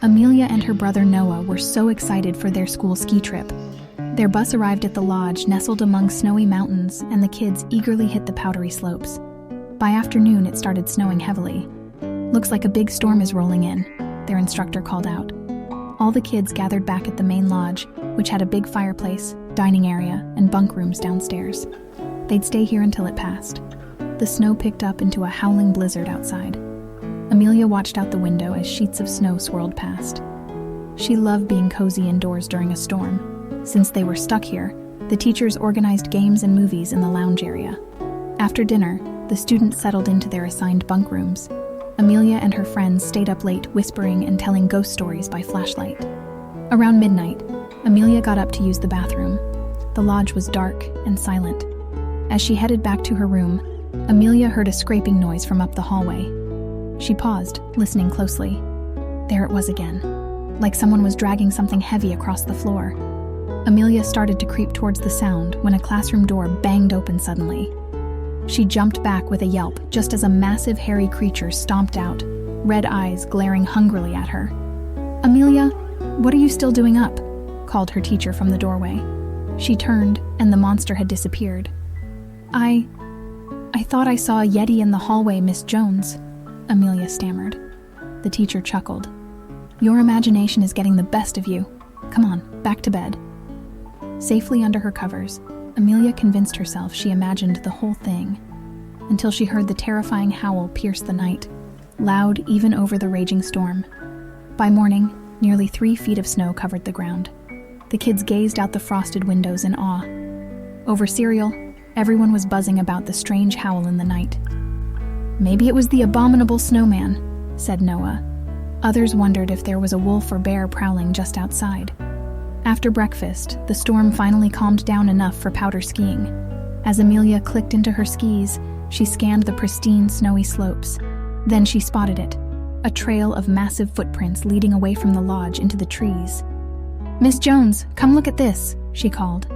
Amelia and her brother Noah were so excited for their school ski trip. Their bus arrived at the lodge nestled among snowy mountains, and the kids eagerly hit the powdery slopes. By afternoon, it started snowing heavily. "Looks like a big storm is rolling in," their instructor called out. All the kids gathered back at the main lodge, which had a big fireplace, dining area, and bunk rooms downstairs. They'd stay here until it passed. The snow picked up into a howling blizzard outside. Amelia watched out the window as sheets of snow swirled past. She loved being cozy indoors during a storm. Since they were stuck here, the teachers organized games and movies in the lounge area. After dinner, the students settled into their assigned bunk rooms. Amelia and her friends stayed up late whispering and telling ghost stories by flashlight. Around midnight, Amelia got up to use the bathroom. The lodge was dark and silent. As she headed back to her room, Amelia heard a scraping noise from up the hallway. She paused, listening closely. There it was again, like someone was dragging something heavy across the floor. Amelia started to creep towards the sound when a classroom door banged open suddenly. She jumped back with a yelp just as a massive hairy creature stomped out, red eyes glaring hungrily at her. "Amelia, what are you still doing up?" called her teacher from the doorway. She turned, and the monster had disappeared. I thought I saw a yeti in the hallway, Miss Jones," Amelia stammered. The teacher chuckled. "Your imagination is getting the best of you. Come on, back to bed." Safely under her covers, Amelia convinced herself she imagined the whole thing, until she heard the terrifying howl pierce the night, loud even over the raging storm. By morning, nearly 3 feet of snow covered the ground. The kids gazed out the frosted windows in awe. Over cereal, everyone was buzzing about the strange howl in the night. "Maybe it was the abominable snowman," said Noah. Others wondered if there was a wolf or bear prowling just outside. After breakfast, the storm finally calmed down enough for powder skiing. As Amelia clicked into her skis, she scanned the pristine snowy slopes. Then she spotted it, a trail of massive footprints leading away from the lodge into the trees. "Miss Jones, come look at this," she called.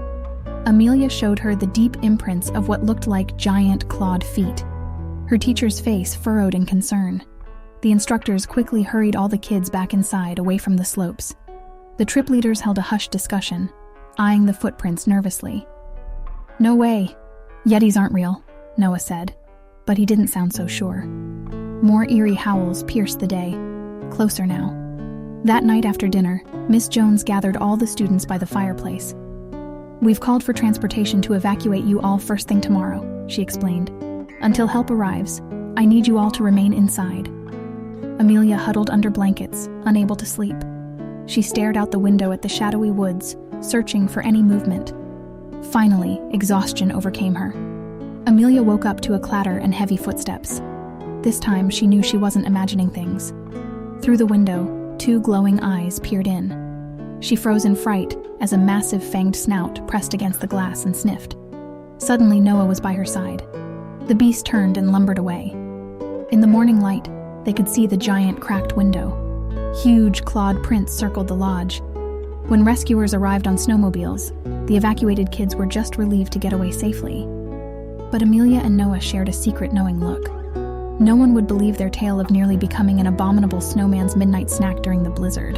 Amelia showed her the deep imprints of what looked like giant clawed feet. Her teacher's face furrowed in concern. The instructors quickly hurried all the kids back inside, away from the slopes. The trip leaders held a hushed discussion, eyeing the footprints nervously. "No way. Yetis aren't real," Noah said, but he didn't sound so sure. More eerie howls pierced the day, closer now. That night after dinner, Miss Jones gathered all the students by the fireplace. "We've called for transportation to evacuate you all first thing tomorrow," she explained. "Until help arrives, I need you all to remain inside." Amelia huddled under blankets, unable to sleep. She stared out the window at the shadowy woods, searching for any movement. Finally, exhaustion overcame her. Amelia woke up to a clatter and heavy footsteps. This time, she knew she wasn't imagining things. Through the window, 2 glowing eyes peered in. She froze in fright as a massive fanged snout pressed against the glass and sniffed. Suddenly, Noah was by her side. The beast turned and lumbered away. In the morning light, they could see the giant cracked window. Huge clawed prints circled the lodge. When rescuers arrived on snowmobiles, the evacuated kids were just relieved to get away safely. But Amelia and Noah shared a secret knowing look. No one would believe their tale of nearly becoming an abominable snowman's midnight snack during the blizzard.